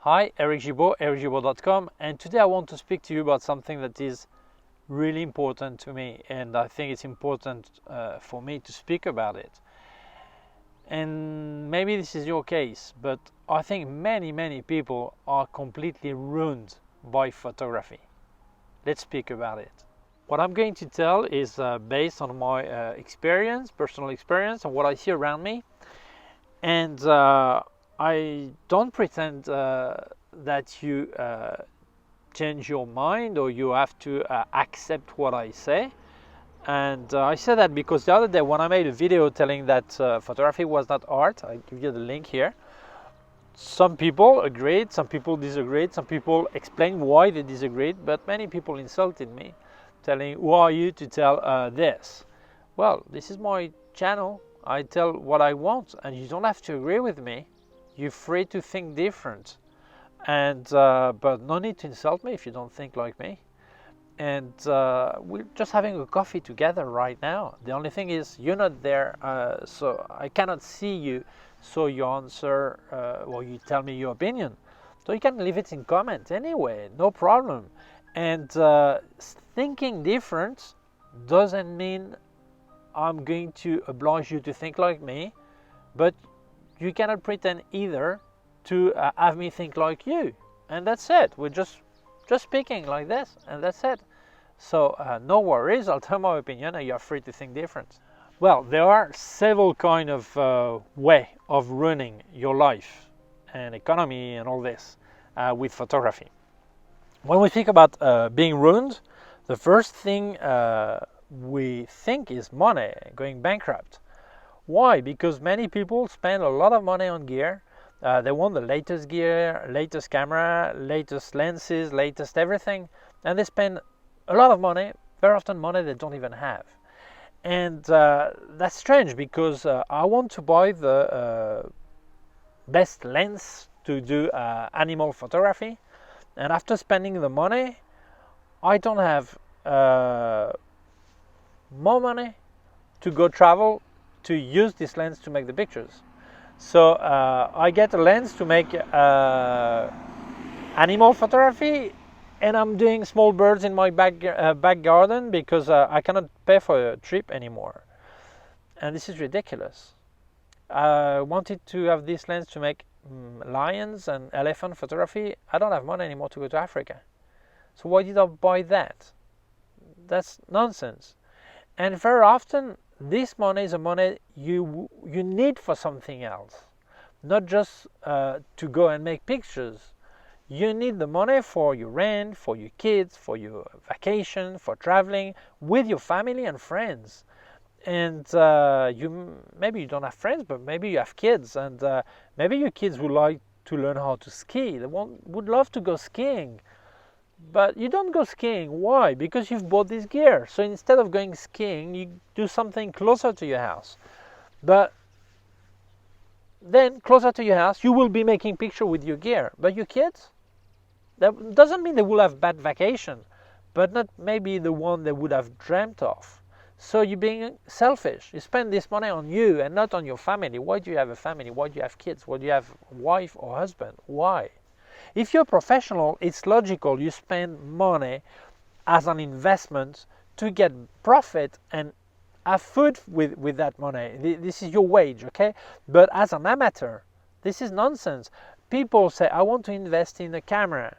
Hi, Eric Gibaud, ericgibaud.com, and today I want to speak to you about something that is really important to me, and I think it's important for me to speak about it. And maybe this is your case, but I think many people are completely ruined by photography. Let's speak about it. What I'm going to tell is based on my experience, personal experience, and what I see around me. And I don't pretend that you change your mind or you have to accept what I say. And I say that because the other day when I made a video telling that photography was not art, I give you the link here. Some people agreed, some people disagreed, some people explained why they disagreed, but many people insulted me, telling, who are you to tell this? Well, this is my channel. I tell what I want, and you don't have to agree with me. You're free to think different, and but no need to insult me if you don't think like me. And we're just having a coffee together right now. The only thing is you're not there, so I cannot see you. So you answer or you tell me your opinion. So you can leave it in comment anyway, no problem. And thinking different doesn't mean I'm going to oblige you to think like me, but you cannot pretend either to have me think like you. And that's it. We're just speaking like this, and that's it. So no worries, I'll tell my opinion and you're free to think different. Well, there are several kind of way of running your life and economy and all this with photography. When we speak about being ruined, the first thing we think is money, going bankrupt. Why? Because many people spend a lot of money on gear. They want the latest gear, latest camera, latest lenses, latest everything, and they spend a lot of money, very often money they don't even have. And that's strange because I want to buy the best lens to do animal photography, and after spending the money, I don't have more money to go travel to use this lens to make the pictures. So I get a lens to make animal photography, and I'm doing small birds in my back garden because I cannot pay for a trip anymore. And this is ridiculous. I wanted to have this lens to make lions and elephant photography. I don't have money anymore to go to Africa. So why did I buy that? That's nonsense. And very often this money is a money you need for something else, not just to go and make pictures. You need the money for your rent, for your kids, for your vacation, for traveling with your family and friends. And maybe you don't have friends, but maybe you have kids, and maybe your kids would like to learn how to ski. They would love to go skiing. But you don't go skiing. Why? Because you've bought this gear. So instead of going skiing, you do something closer to your house. But then, closer to your house, you will be making pictures with your gear. But your kids? That doesn't mean they will have bad vacation, but not maybe the one they would have dreamt of. So you're being selfish. You spend this money on you and not on your family. Why do you have a family? Why do you have kids? Why do you have a wife or husband? Why? If you're a professional, it's logical you spend money as an investment to get profit and have food with that money. This is your wage, okay? But as an amateur, this is nonsense. People say, I want to invest in a camera.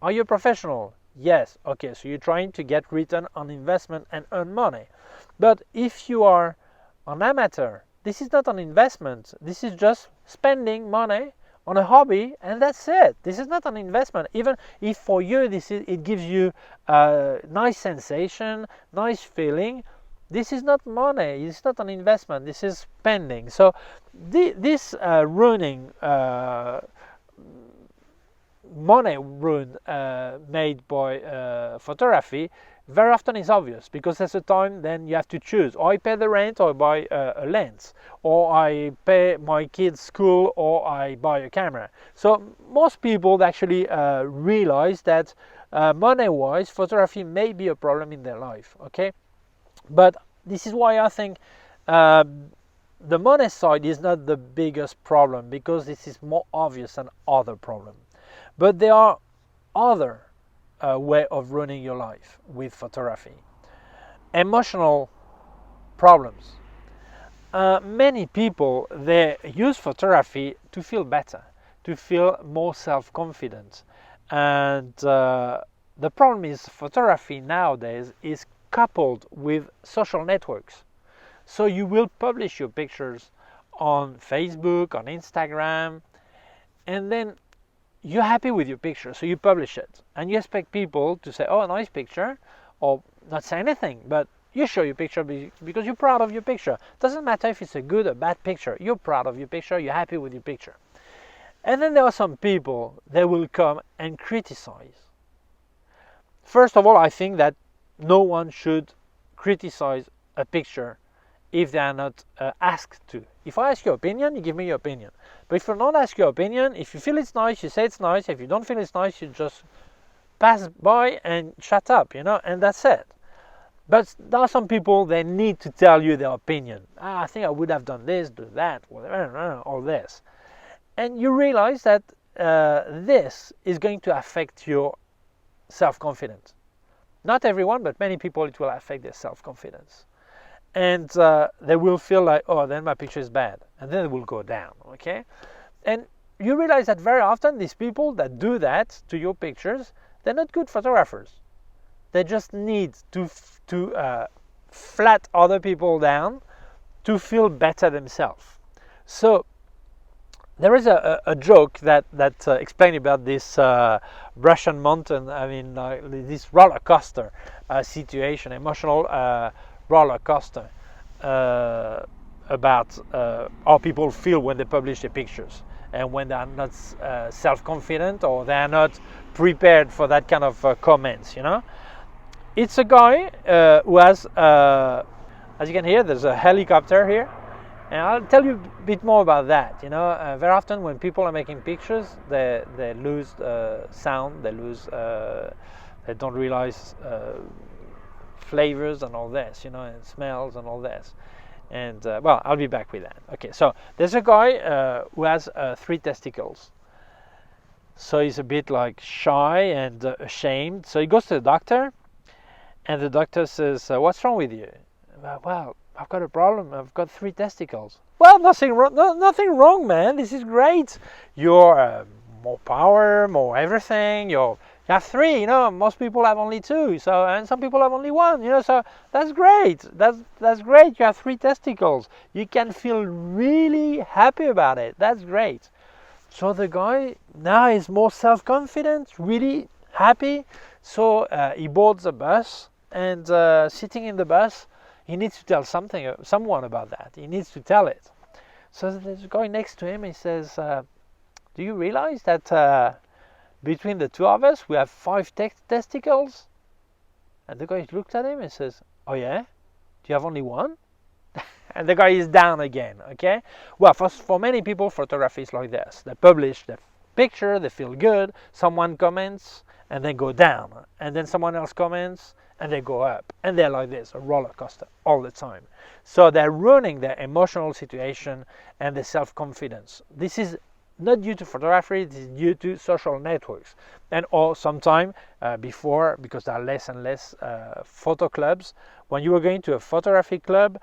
Are you a professional? Yes. Okay, so you're trying to get return on investment and earn money. But if you are an amateur, this is not an investment. This is just spending money on a hobby, and that's it. This is not an investment. Even if for you it gives you a nice sensation, nice feeling, this is not money. It's not an investment. This is spending. So this ruining money ruin made by photography very often is obvious, because there's a time then you have to choose. Or I pay the rent, or I buy a lens, or I pay my kids' school, or I buy a camera. So most people actually realize that money-wise, photography may be a problem in their life. Okay, but this is why I think the money side is not the biggest problem, because this is more obvious than other problems. But there are other way of running your life with photography. Emotional problems. Many people, they use photography to feel better, to feel more self-confident. And the problem is photography nowadays is coupled with social networks. So you will publish your pictures on Facebook, on Instagram, and then you're happy with your picture, so you publish it. And you expect people to say, oh, nice picture, or not say anything, but you show your picture because you're proud of your picture. Doesn't matter if it's a good or bad picture. You're proud of your picture, you're happy with your picture. And then there are some people that will come and criticize. First of all, I think that no one should criticize a picture if they are not asked to. If I ask your opinion, you give me your opinion. But if you don't ask your opinion, if you feel it's nice, you say it's nice. If you don't feel it's nice, you just pass by and shut up, and that's it. But there are some people, they need to tell you their opinion. I think I would have done this, do that, whatever, all this. And you realize that this is going to affect your self-confidence. Not everyone, but many people, it will affect their self-confidence. And they will feel like, oh, then my picture is bad. And then it will go down, okay? And you realize that very often these people that do that to your pictures, they're not good photographers. They just need to flat other people down to feel better themselves. So there is a joke that explains about this Russian mountain, this roller coaster situation, emotional roller coaster, about how people feel when they publish their pictures and when they are not self-confident or they are not prepared for that kind of comments, It's a guy who has, as you can hear, there's a helicopter here. And I'll tell you a bit more about that. Very often when people are making pictures, they lose sound, they don't realize flavors and all this, and smells and all this. And well, I'll be back with that. Okay, so there's a guy who has 3 testicles. So he's a bit like shy and ashamed. So he goes to the doctor, and the doctor says, "What's wrong with you?" "Well, I've got a problem. I've got 3 testicles." "Well, nothing wrong. Nothing wrong, man. This is great. You're more power, more everything. You have 3. Most people have only 2. So, and some people have only 1. So that's great. That's great. You have 3 testicles. You can feel really happy about it. That's great." So the guy now is more self-confident, really happy. So he boards a bus, and sitting in the bus, he needs to tell someone about that. He needs to tell it. So there's a guy next to him. He says, "Do you realize that between the 2 of us, we have 5 testicles?" And the guy looks at him and says, "Oh yeah? Do you have only 1?" And the guy is down again, okay? Well, for many people, photography is like this. They publish the picture, they feel good, someone comments, and they go down. And then someone else comments, and they go up. And they're like this, a roller coaster, all the time. So they're ruining their emotional situation and their self-confidence. This is not due to photography, this is due to social networks. And or sometime before, because there are less and less photo clubs, when you were going to a photography club,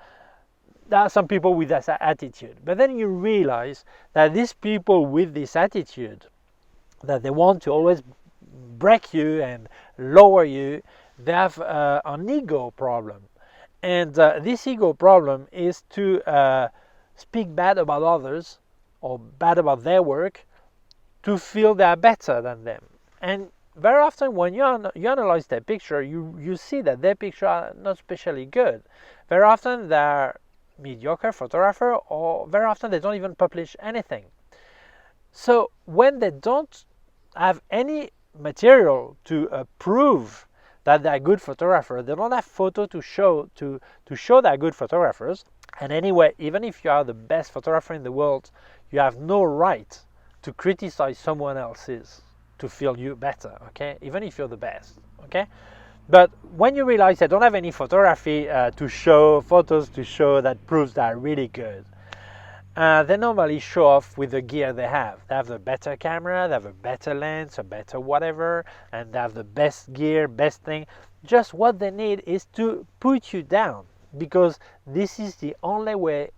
there are some people with that attitude. But then you realize that these people with this attitude, that they want to always break you and lower you, they have an ego problem. And this ego problem is to speak bad about others or bad about their work to feel they are better than them. And very often when you analyze their picture, you see that their picture are not especially good. Very often they are mediocre photographer, or very often they don't even publish anything. So when they don't have any material to prove that they're good photographer, they don't have photo to show they're good photographers. And anyway, even if you are the best photographer in the world, you have no right to criticize someone else's to feel you better, okay? Even if you're the best, okay? But when you realize they don't have any photography to show, photos to show that proves they're really good, they normally show off with the gear they have. They have the better camera, they have a better lens, a better whatever, and they have the best gear, best thing. Just what they need is to put you down, because this is the only way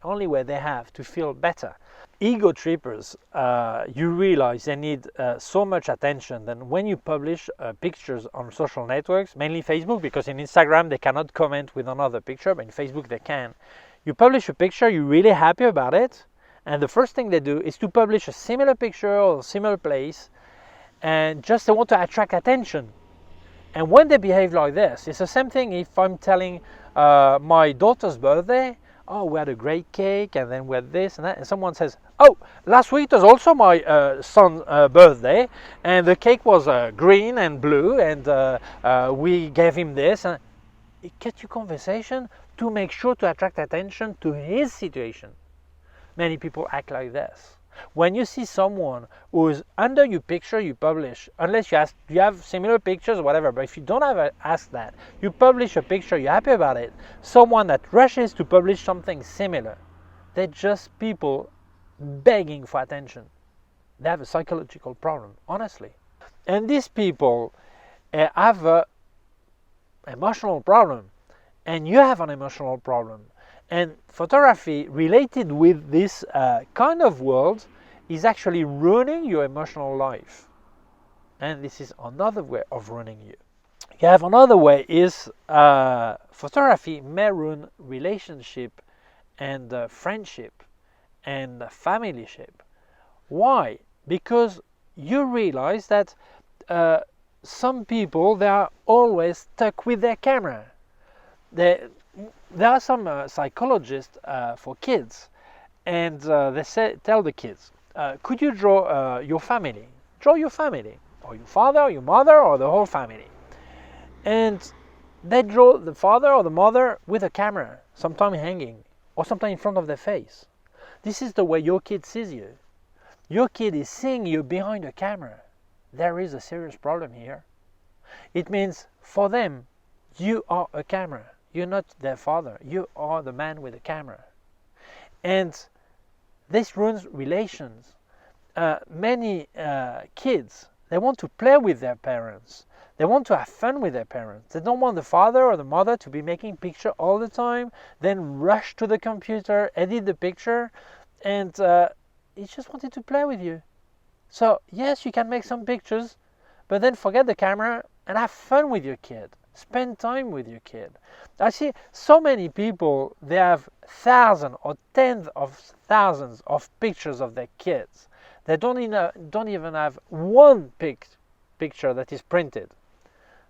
they have to feel better. Ego trippers, you realize they need so much attention that when you publish pictures on social networks, mainly Facebook, because in Instagram they cannot comment with another picture, but in Facebook they can. You publish a picture, you're really happy about it, and the first thing they do is to publish a similar picture or a similar place, and just they want to attract attention. And when they behave like this, it's the same thing if I'm telling my daughter's birthday, oh, we had a great cake, and then we had this and that, and someone says, oh, last week was also my son's birthday, and the cake was green and blue, and we gave him this. And it gets you conversation to make sure to attract attention to his situation. Many people act like this. When you see someone who is under your picture you publish, unless you have similar pictures or whatever, but if you don't have ask that, you publish a picture, you're happy about it, someone that rushes to publish something similar, they're just people begging for attention. They have a psychological problem, honestly. And these people have an emotional problem, and you have an emotional problem. And photography related with this kind of world is actually ruining your emotional life. And this is another way of ruining you. You have another way is photography may ruin relationship and friendship and familyship. Why? Because you realize that some people, they are always stuck with their camera. There are some psychologists for kids, and they tell the kids, could you draw your family? Draw your family, or your father, or your mother, or the whole family. And they draw the father or the mother with a camera, sometimes hanging, or sometimes in front of their face. This is the way your kid sees you. Your kid is seeing you behind a camera. There is a serious problem here. It means for them, you are a camera. You're not their father. You are the man with the camera. And this ruins relations. Many kids, they want to play with their parents. They want to have fun with their parents. They don't want the father or the mother to be making picture all the time, then rush to the computer, edit the picture, and he just wanted to play with you. So yes, you can make some pictures, but then forget the camera and have fun with your kid. Spend time with your kid. I see so many people, they have thousands or tens of thousands of pictures of their kids. They don't even have one picture that is printed.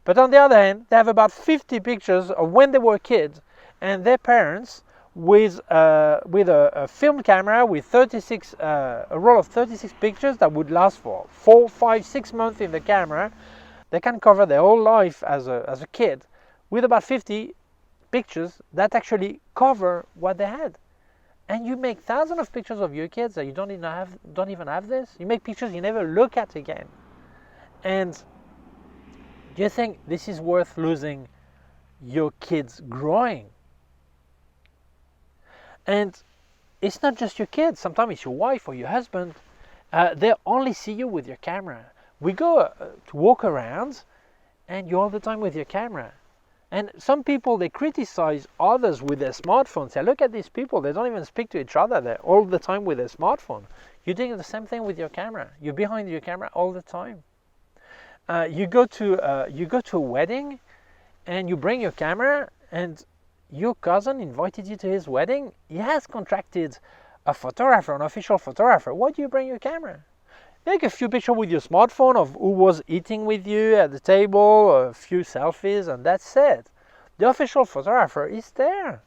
But on the other hand, they have about 50 pictures of when they were kids and their parents with a film camera with 36 a roll of 36 pictures that would last for 4, 5, 6 months in the camera. They can cover their whole life as a kid with about 50 pictures that actually cover what they had. And you make thousands of pictures of your kids that you don't even have this. You make pictures you never look at again. And do you think this is worth losing your kids growing? And it's not just your kids. Sometimes it's your wife or your husband. They only see you with your camera. We go to walk around and you're all the time with your camera. And some people, they criticize others with their smartphones. Say, look at these people, they don't even speak to each other. They're all the time with their smartphone. You're doing the same thing with your camera. You're behind your camera all the time. You go to a wedding and you bring your camera, and your cousin invited you to his wedding. He has contracted a photographer, an official photographer. Why do you bring your camera? Take a few pictures with your smartphone of who was eating with you at the table, a few selfies, and that's it. The official photographer is there.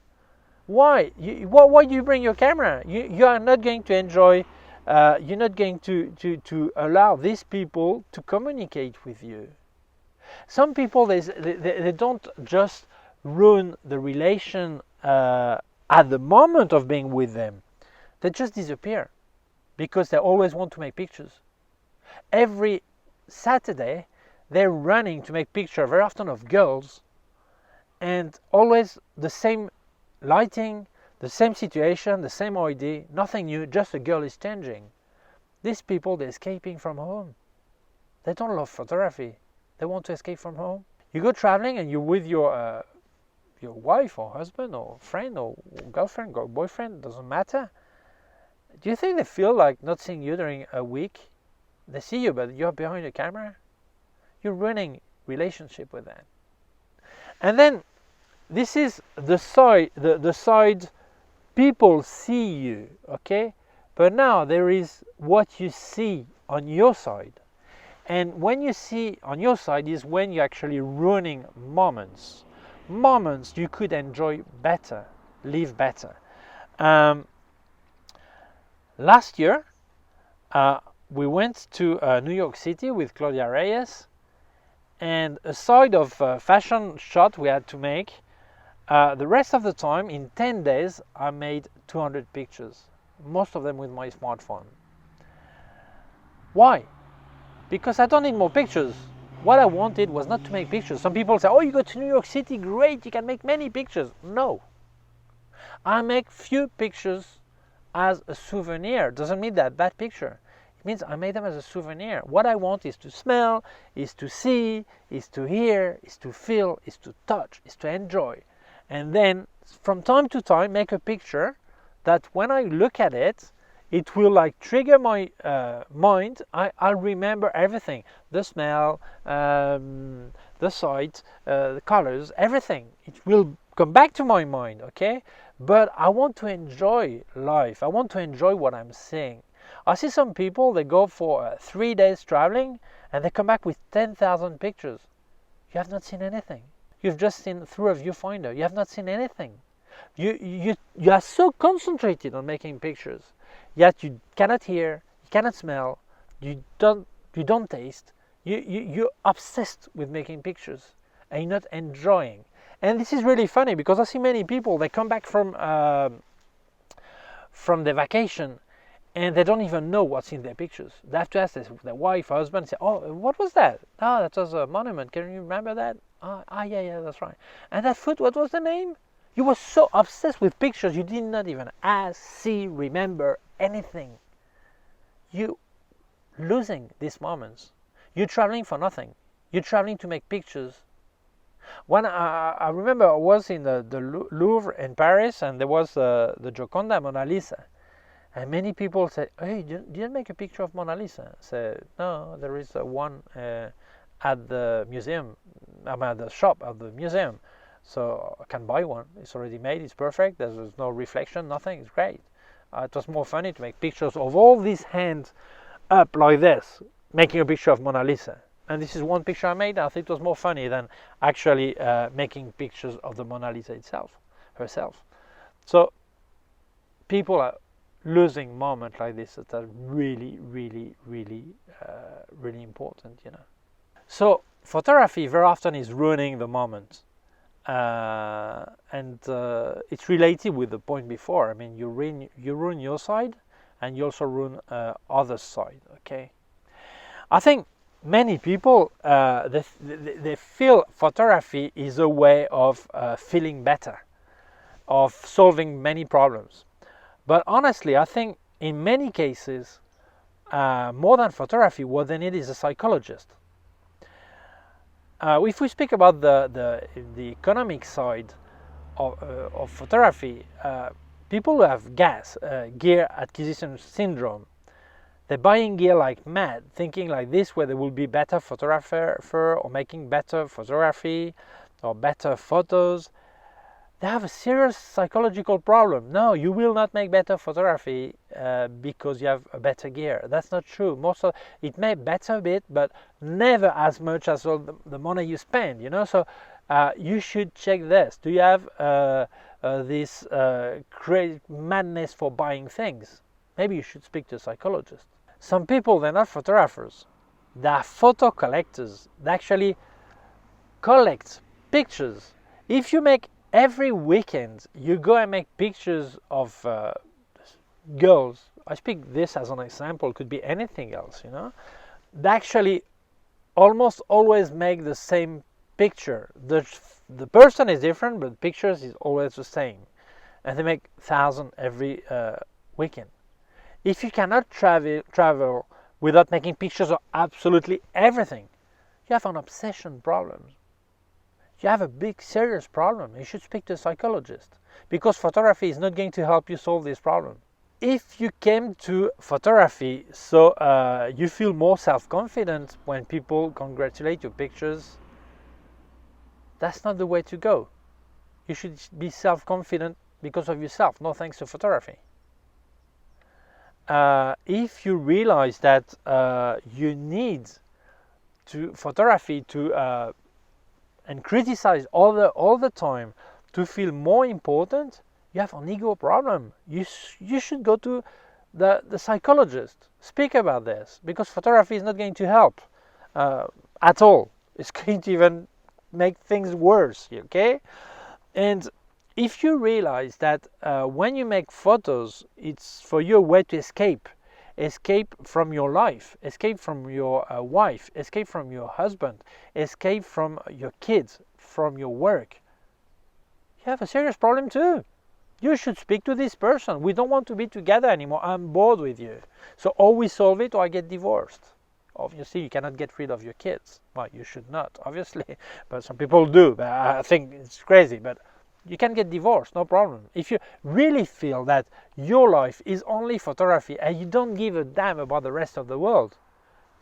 Why? Why do you bring your camera? You are not going to enjoy, you're not going to allow these people to communicate with you. Some people, they don't just ruin the relation at the moment of being with them. They just disappear because they always want to make pictures. Every Saturday, they're running to make pictures, very often of girls, and always the same lighting, The same situation, the same idea, nothing new, just a girl is changing. These people, they're escaping from home. They don't love photography. They want to escape from home. You go traveling and you're with your wife or husband or friend or girlfriend or boyfriend, doesn't matter. Do you think they feel like not seeing you during a week? They see you, but you're behind the camera. You're ruining relationship with them. And then this is the side people see you, okay? But now there is what you see on your side. And when you see on your side is when you're actually ruining moments. Moments you could enjoy better, live better. Last year, we went to New York City with Claudia Reyes, and aside of fashion shot we had to make, the rest of the time, in 10 days, I made 200 pictures, most of them with my smartphone. Why? Because I don't need more pictures. What I wanted was not to make pictures. Some people say, oh, you go to New York City, great, you can make many pictures. No. I make few pictures as a souvenir. Doesn't mean that bad picture. It means I made them as a souvenir. What I want is to smell, is to see, is to hear, is to feel, is to touch, is to enjoy. And then from time to time make a picture that when I look at it, it will like trigger my mind. I'll remember everything, the smell, the sight, the colors, everything. It will come back to my mind, okay? But I want to enjoy life. I want to enjoy what I'm seeing. I see some people, they go for 3 days traveling and they come back with 10,000 pictures. You have not seen anything. You've just seen through a viewfinder. You have not seen anything. You are so concentrated on making pictures, yet you cannot hear, you cannot smell, you don't taste. You're obsessed with making pictures and you're not enjoying. And this is really funny because I see many people, they come back from their vacation and they don't even know what's in their pictures. They have to ask their wife, husband, say, oh, what was that? Oh, that was a monument. Can you remember that? Yeah, that's right. And that food, what was the name? You were so obsessed with pictures, you did not even ask, see, remember anything. You losing these moments. You're traveling for nothing. You're traveling to make pictures. When I remember I was in the Louvre in Paris and there was the Gioconda Mona Lisa. And many people said, hey, did you make a picture of Mona Lisa? I said, no, there is one at the museum. I'm at the shop at the museum. So I can buy one. It's already made, it's perfect. There's no reflection, nothing, it's great. It was more funny to make pictures of all these hands up like this, making a picture of Mona Lisa. And this is one picture I made. I think it was more funny than actually making pictures of the Mona Lisa herself. So people are losing moments like this that are really, really, really, really important, you know. So photography very often is ruining the moment. And it's related with the point before. I mean, you ruin your side and you also ruin other side, okay? I think many people, they feel photography is a way of feeling better, of solving many problems. But honestly, I think in many cases, more than photography, what they need is a psychologist. If we speak about the economic side of photography, people who have gear acquisition syndrome, they're buying gear like mad, thinking like this, where they will be better photographer or making better photography or better photos. They have a serious psychological problem. No, you will not make better photography because you have a better gear. That's not true. It may better a bit, but never as much as all the money you spend. You know, so you should check this. Do you have this crazy madness for buying things? Maybe you should speak to a psychologist. Some people, they're not photographers. They are photo collectors. They actually collect pictures. If you make every weekend you go and make pictures of girls, I speak this as an example, could be anything else, you know, they actually almost always make the same picture. The person is different, but pictures is always the same. and they make 1,000 every weekend. If you cannot travel without making pictures of absolutely everything, you have an obsession problem. You have a big serious problem. You should speak to a psychologist, because photography is not going to help you solve this problem. If you came to photography so you feel more self-confident when people congratulate your pictures, that's not the way to go. You should be self-confident because of yourself, not thanks to photography. If you realize that you need photography to and criticize all the time to feel more important, you have an ego problem. You should go to the psychologist, speak about this, because photography is not going to help at all. It's going to even make things worse, okay? And if you realize that when you make photos, it's for you a way to escape from your life, escape from your wife, escape from your husband, escape from your kids, from your work, you have a serious problem too. You should speak to this person. We don't want to be together anymore. I'm bored with you. So or we solve it or I get divorced. Obviously, you cannot get rid of your kids. Well, you should not, obviously, but some people do. But I think it's crazy, but you can get divorced, no problem. If you really feel that your life is only photography and you don't give a damn about the rest of the world,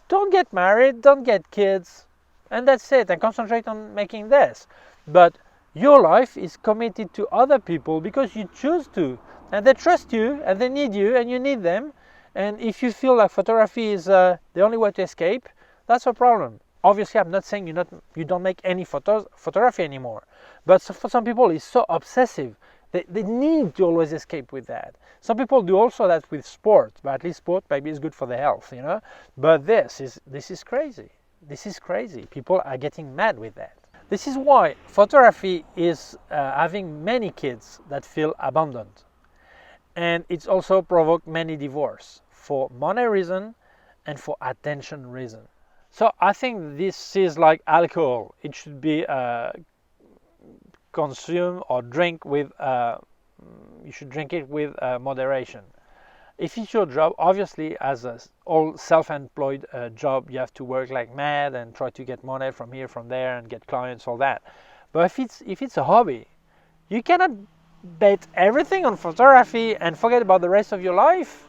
don't get married, don't get kids, and that's it, and concentrate on making this. But your life is committed to other people because you choose to, and they trust you, and they need you, and you need them. And if you feel like photography is the only way to escape, that's a problem. Obviously, I'm not saying you don't make any photography anymore, but for some people, it's so obsessive. They need to always escape with that. Some people do also that with sport, but at least sport maybe is good for the health, you know. But this is crazy. This is crazy. People are getting mad with that. This is why photography is having many kids that feel abandoned. And it's also provoked many divorces for money reason and for attention reason. So I think this is like alcohol. It should be consumed or drink with, you should drink it with moderation. If it's your job, obviously as a all self-employed job, you have to work like mad and try to get money from here, from there, and get clients, all that. But if it's a hobby, you cannot bet everything on photography and forget about the rest of your life.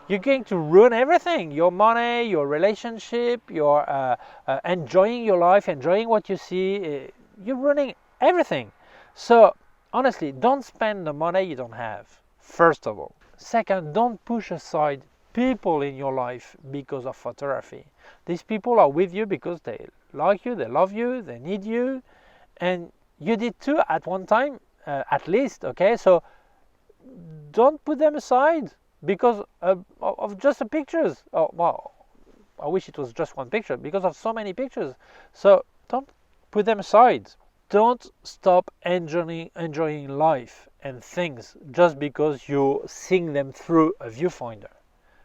You're going to ruin everything, your money, your relationship, your enjoying your life, enjoying what you see. You're ruining everything. So honestly, don't spend the money you don't have, first of all. Second, don't push aside people in your life because of photography. These people are with you because they like you, they love you, they need you, and you did too at one time, at least, okay? So don't put them aside because of just the pictures. Oh, well, I wish it was just one picture, because of so many pictures. So don't put them aside. Don't stop enjoying life and things just because you're seeing them through a viewfinder.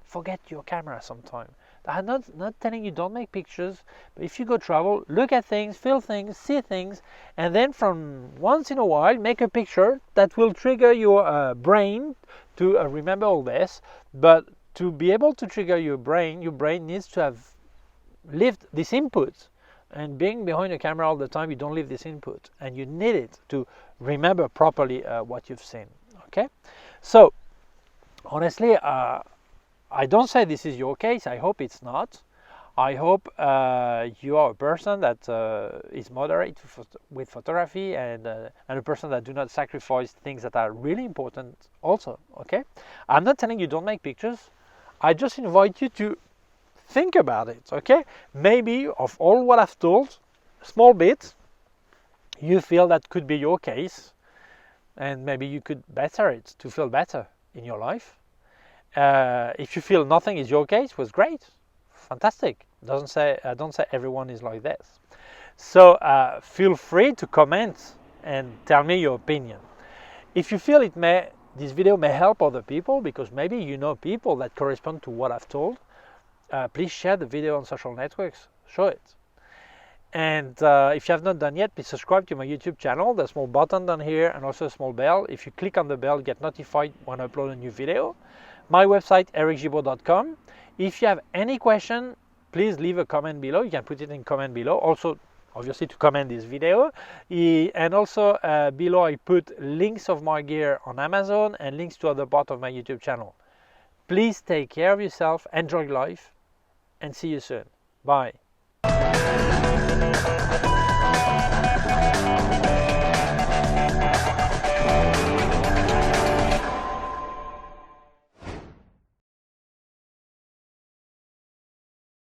Forget your camera sometime. I'm not telling you don't make pictures, but if you go travel, look at things, feel things, see things, and then from once in a while make a picture that will trigger your brain to remember all this. But to be able to trigger your brain needs to have lived this input. And being behind a camera all the time, you don't leave this input, and you need it to remember properly what you've seen. Okay, so honestly, I don't say this is your case. I hope it's not. I hope you are a person that is moderate with photography and a person that do not sacrifice things that are really important also. Okay, I'm not telling you don't make pictures. I just invite you to think about it, okay? Maybe of all what I've told, small bit, you feel that could be your case, and maybe you could better it to feel better in your life. If you feel nothing is your case, was great, fantastic. Don't say everyone is like this. So feel free to comment and tell me your opinion. If you feel this video may help other people, because maybe you know people that correspond to what I've told, please share the video on social networks, show it. And if you have not done yet, please subscribe to my YouTube channel. There's a small button down here and also a small bell. If you click on the bell, you get notified when I upload a new video. My website, ericgibaud.com. If you have any question, please leave a comment below. You can put it in comment below. Also, obviously, to comment this video. And also below I put links of my gear on Amazon and links to other parts of my YouTube channel. Please take care of yourself, enjoy life, and see you soon. Bye.